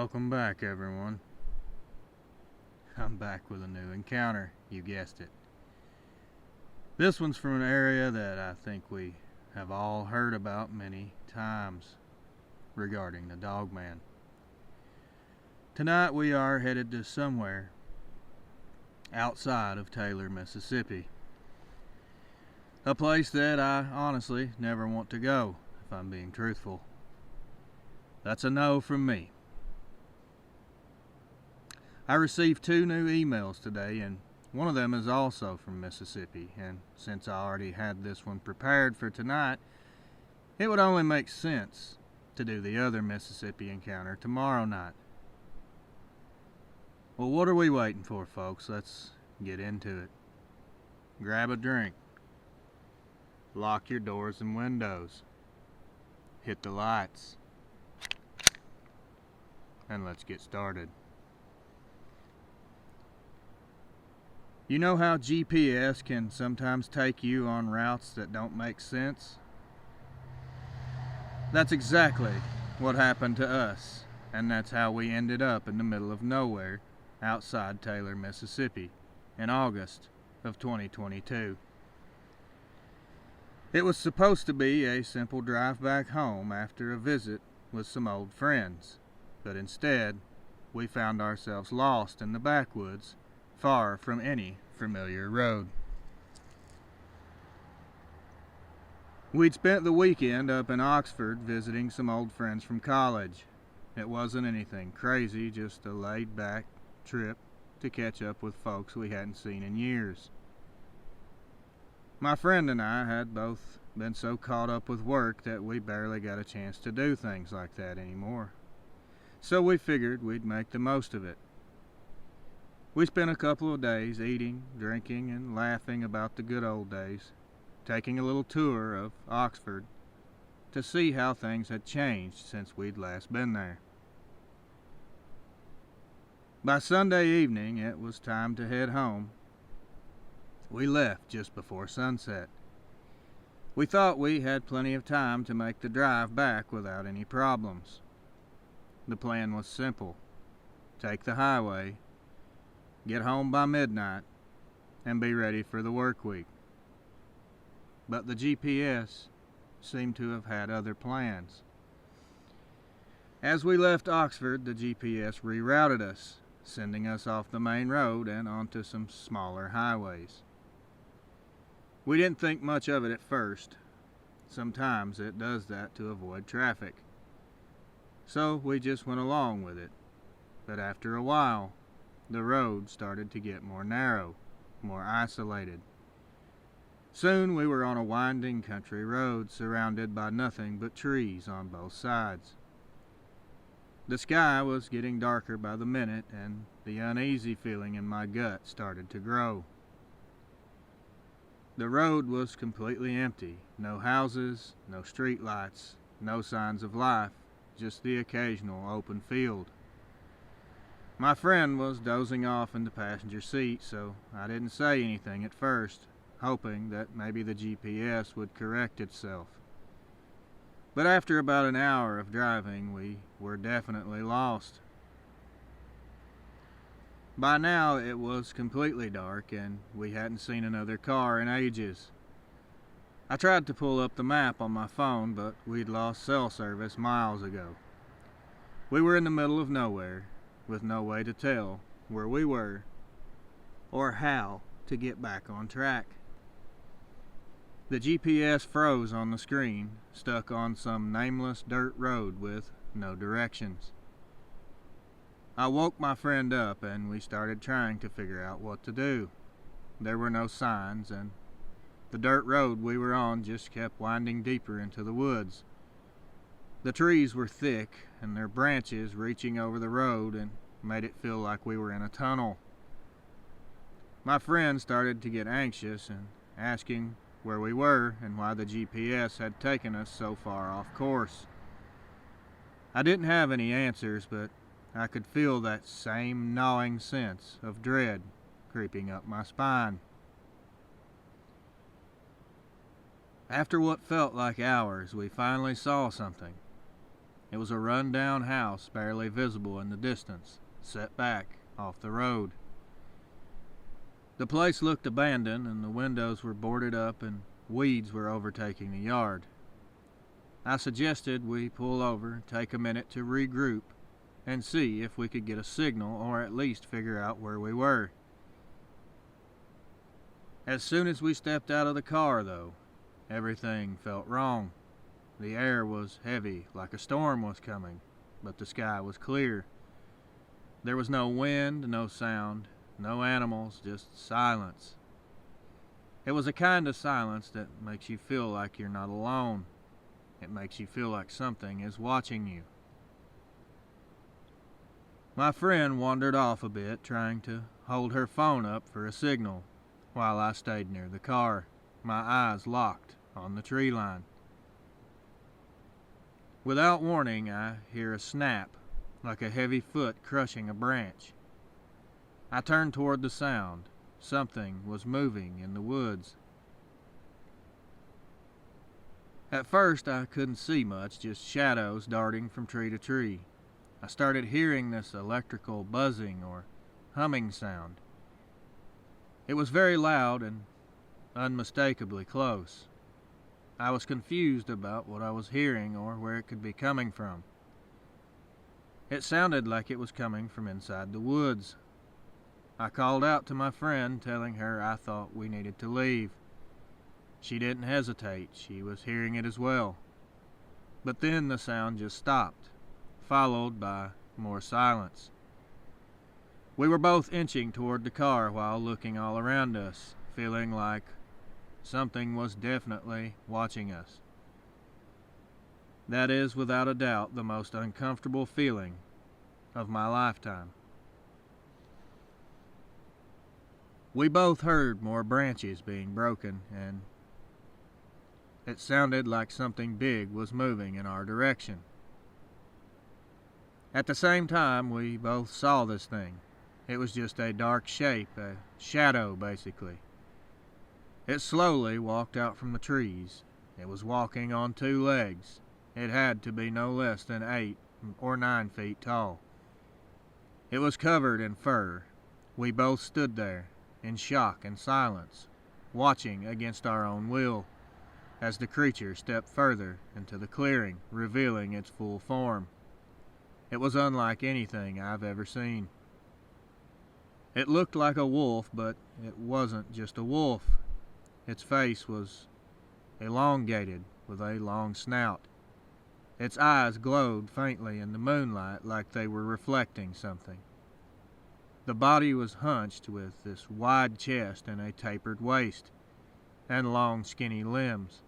Welcome back, everyone. I'm back with a new encounter, you guessed it. This one's from an area that I think we have all heard about many times regarding the Dogman. Tonight we are headed to somewhere outside of Taylor, Mississippi. A place that I honestly never want to go, if I'm being truthful. That's a no from me. I received 2 new emails today, and one of them is also from Mississippi, and since I already had this one prepared for tonight, it would only make sense to do the other Mississippi encounter tomorrow night. Well, what are we waiting for, folks? Let's get into it. Grab a drink. Lock your doors and windows. Hit the lights. And let's get started. You know how GPS can sometimes take you on routes that don't make sense? That's exactly what happened to us, and that's how we ended up in the middle of nowhere outside Taylor, Mississippi in August of 2022. It was supposed to be a simple drive back home after a visit with some old friends, but instead we found ourselves lost in the backwoods, far from any familiar road. We'd spent the weekend up in Oxford visiting some old friends from college. It wasn't anything crazy, just a laid-back trip to catch up with folks we hadn't seen in years. My friend and I had both been so caught up with work that we barely got a chance to do things like that anymore. So we figured we'd make the most of it. We spent a couple of days eating, drinking, and laughing about the good old days, taking a little tour of Oxford to see how things had changed since we'd last been there. By Sunday evening, it was time to head home. We left just before sunset. We thought we had plenty of time to make the drive back without any problems. The plan was simple. Take the highway, get home by midnight, and be ready for the work week. But the GPS seemed to have had other plans. As we left Oxford, the GPS rerouted us, sending us off the main road and onto some smaller highways. We didn't think much of it at first. Sometimes it does that to avoid traffic. So we just went along with it. But after a while, the road started to get more narrow, more isolated. Soon we were on a winding country road surrounded by nothing but trees on both sides. The sky was getting darker by the minute, and the uneasy feeling in my gut started to grow. The road was completely empty. No houses, no street lights, no signs of life, just the occasional open field. My friend was dozing off in the passenger seat, so I didn't say anything at first, hoping that maybe the GPS would correct itself. But after about an hour of driving, we were definitely lost. By now it was completely dark, and we hadn't seen another car in ages. I tried to pull up the map on my phone, but we'd lost cell service miles ago. We were in the middle of nowhere, with no way to tell where we were or how to get back on track. The GPS froze on the screen, stuck on some nameless dirt road with no directions. I woke my friend up and we started trying to figure out what to do. There were no signs, and the dirt road we were on just kept winding deeper into the woods. The trees were thick, and their branches reaching over the road and made it feel like we were in a tunnel. My friend started to get anxious and asking where we were and why the GPS had taken us so far off course. I didn't have any answers, but I could feel that same gnawing sense of dread creeping up my spine. After what felt like hours, we finally saw something. It was a run-down house barely visible in the distance, set back off the road. The place looked abandoned, and the windows were boarded up and weeds were overtaking the yard. I suggested we pull over, take a minute to regroup, and see if we could get a signal or at least figure out where we were. As soon as we stepped out of the car, though, everything felt wrong. The air was heavy, like a storm was coming, but the sky was clear. There was no wind, no sound, no animals, just silence. It was a kind of silence that makes you feel like you're not alone. It makes you feel like something is watching you. My friend wandered off a bit, trying to hold her phone up for a signal, while I stayed near the car, my eyes locked on the tree line. Without warning, I hear a snap, like a heavy foot crushing a branch. I turned toward the sound. Something was moving in the woods. At first, I couldn't see much, just shadows darting from tree to tree. I started hearing this electrical buzzing or humming sound. It was very loud and unmistakably close. I was confused about what I was hearing or where it could be coming from. It sounded like it was coming from inside the woods. I called out to my friend, telling her I thought we needed to leave. She didn't hesitate. She was hearing it as well. But then the sound just stopped, followed by more silence. We were both inching toward the car while looking all around us, feeling like something was definitely watching us. That is, without a doubt, the most uncomfortable feeling of my lifetime. We both heard more branches being broken, and it sounded like something big was moving in our direction. At the same time, we both saw this thing. It was just a dark shape, a shadow, basically. It slowly walked out from the trees. It was walking on 2 legs. It had to be no less than 8 or 9 feet tall. It was covered in fur. We both stood there, in shock and silence, watching against our own will, as the creature stepped further into the clearing, revealing its full form. It was unlike anything I've ever seen. It looked like a wolf, but it wasn't just a wolf. Its face was elongated with a long snout. Its eyes glowed faintly in the moonlight like they were reflecting something. The body was hunched with this wide chest and a tapered waist, and long skinny limbs.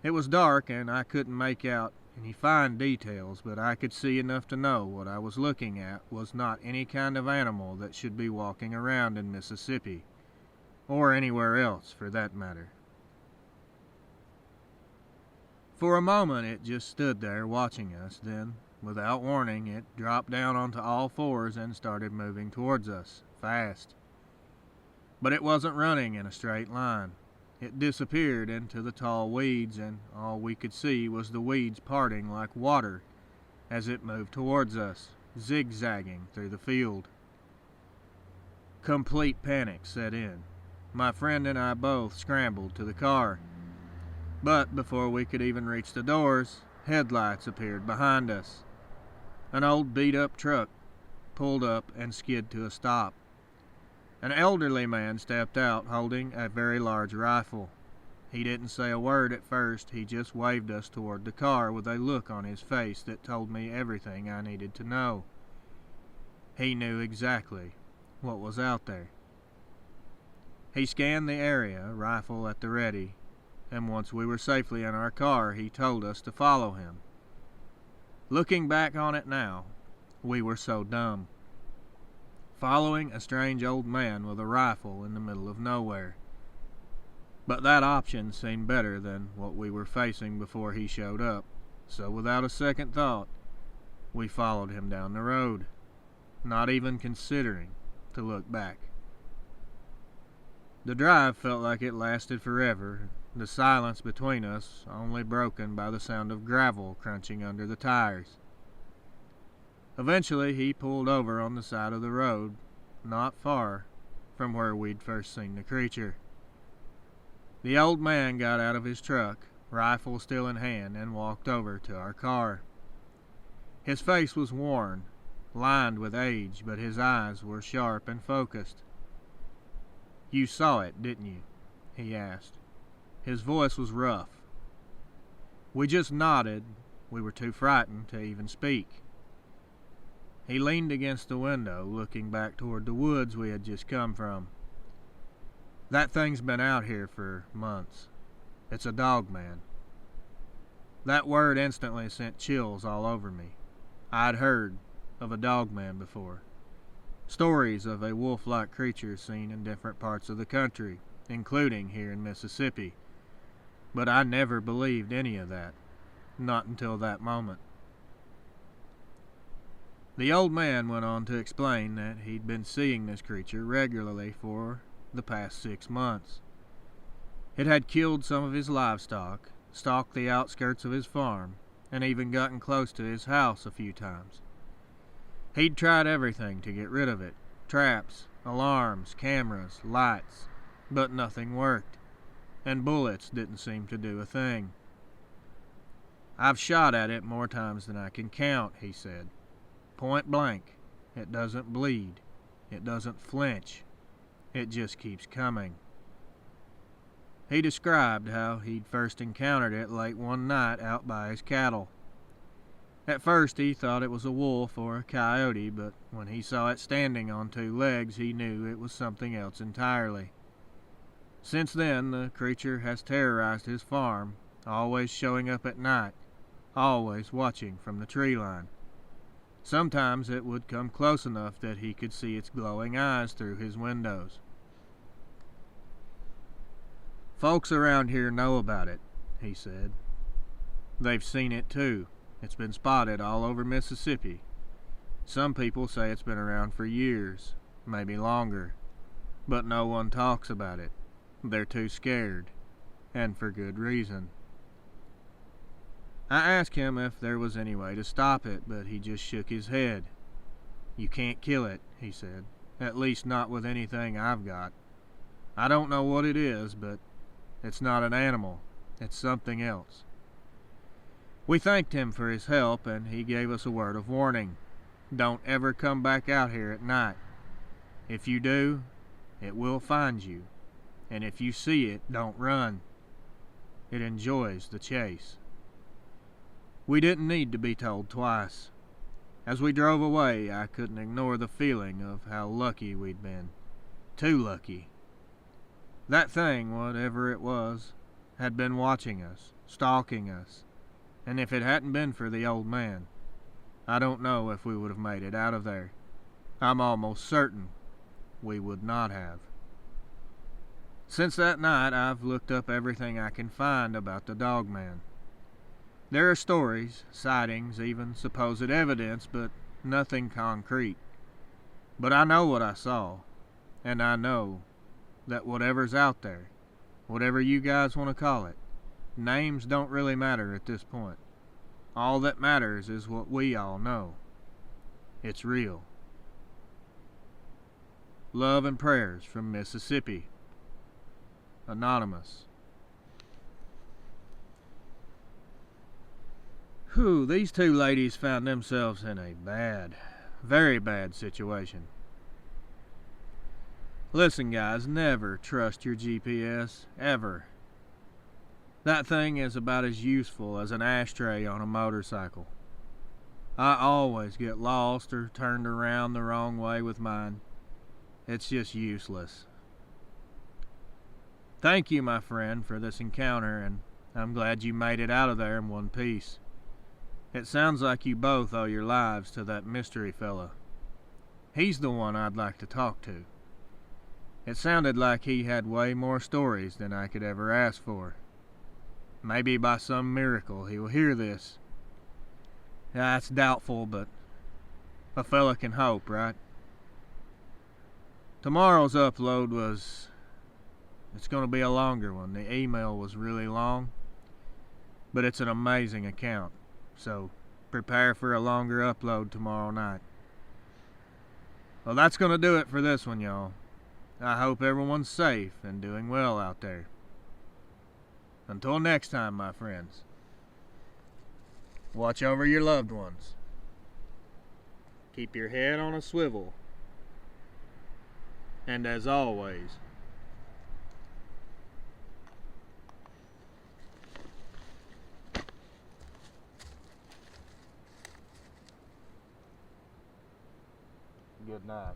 It was dark and I couldn't make out any fine details, but I could see enough to know what I was looking at was not any kind of animal that should be walking around in Mississippi, or anywhere else for that matter. For a moment it just stood there watching us, then, without warning, it dropped down onto all fours and started moving towards us, fast. But it wasn't running in a straight line. It disappeared into the tall weeds, and all we could see was the weeds parting like water as it moved towards us, zigzagging through the field. Complete panic set in. My friend and I both scrambled to the car. But before we could even reach the doors, headlights appeared behind us. An old beat-up truck pulled up and skid to a stop. An elderly man stepped out holding a very large rifle. He didn't say a word at first. He just waved us toward the car with a look on his face that told me everything I needed to know. He knew exactly what was out there. He scanned the area, rifle at the ready, and once we were safely in our car, he told us to follow him. Looking back on it now, we were so dumb. Following a strange old man with a rifle in the middle of nowhere. But that option seemed better than what we were facing before he showed up, so without a second thought, we followed him down the road, not even considering to look back. The drive felt like it lasted forever. the silence between us only broken by the sound of gravel crunching under the tires. Eventually he pulled over on the side of the road, not far from where we'd first seen the creature. The old man got out of his truck, rifle still in hand, and walked over to our car. His face was worn, lined with age, but his eyes were sharp and focused. "You saw it, didn't you?" he asked. His voice was rough. We just nodded. We were too frightened to even speak. He leaned against the window, looking back toward the woods we had just come from. "That thing's been out here for months. It's a Dogman." That word instantly sent chills all over me. I'd heard of a Dogman before. Stories of a wolf-like creature seen in different parts of the country, including here in Mississippi. But I never believed any of that. Not until that moment. The old man went on to explain that he'd been seeing this creature regularly for the past 6 months. It had killed some of his livestock, stalked the outskirts of his farm, and even gotten close to his house a few times. He'd tried everything to get rid of it: traps, alarms, cameras, lights, but nothing worked, and bullets didn't seem to do a thing. "I've shot at it more times than I can count," he said. "Point blank. It doesn't bleed. It doesn't flinch. It just keeps coming." He described how he'd first encountered it late one night out by his cattle. At first he thought it was a wolf or a coyote, but when he saw it standing on 2 legs, he knew it was something else entirely. Since then, the creature has terrorized his farm, always showing up at night, always watching from the tree line. Sometimes it would come close enough that he could see its glowing eyes through his windows. "Folks around here know about it," he said. "They've seen it too. It's been spotted all over Mississippi. Some people say it's been around for years, maybe longer, but no one talks about it. They're too scared, and for good reason." I asked him if there was any way to stop it, but he just shook his head. "You can't kill it," he said. "At least not with anything I've got. I don't know what it is, but it's not an animal. It's something else." We thanked him for his help, and he gave us a word of warning. "Don't ever come back out here at night. If you do, it will find you. And if you see it, don't run. It enjoys the chase." We didn't need to be told twice. As we drove away, I couldn't ignore the feeling of how lucky we'd been. Too lucky. That thing, whatever it was, had been watching us, stalking us, and if it hadn't been for the old man, I don't know if we would have made it out of there. I'm almost certain we would not have. Since that night, I've looked up everything I can find about the Dogman. There are stories, sightings, even supposed evidence, but nothing concrete. But I know what I saw, and I know that whatever's out there, whatever you guys want to call it, names don't really matter at this point. All that matters is what we all know. It's real. Love and prayers from Mississippi. Anonymous. Whew, these 2 ladies found themselves in a bad, very bad situation. Listen, guys, never trust your GPS, ever. That thing is about as useful as an ashtray on a motorcycle. I always get lost or turned around the wrong way with mine. It's just useless. Thank you, my friend, for this encounter, and I'm glad you made it out of there in one piece. It sounds like you both owe your lives to that mystery fella. He's the one I'd like to talk to. It sounded like he had way more stories than I could ever ask for. Maybe by some miracle he will hear this. That's doubtful, but a fella can hope, right? Tomorrow's upload was It's going to be a longer one. The email was really long, but it's an amazing account. So prepare for a longer upload tomorrow night. Well, that's going to do it for this one, y'all. I hope everyone's safe and doing well out there. Until next time, my friends. Watch over your loved ones. Keep your head on a swivel. And as always, good night.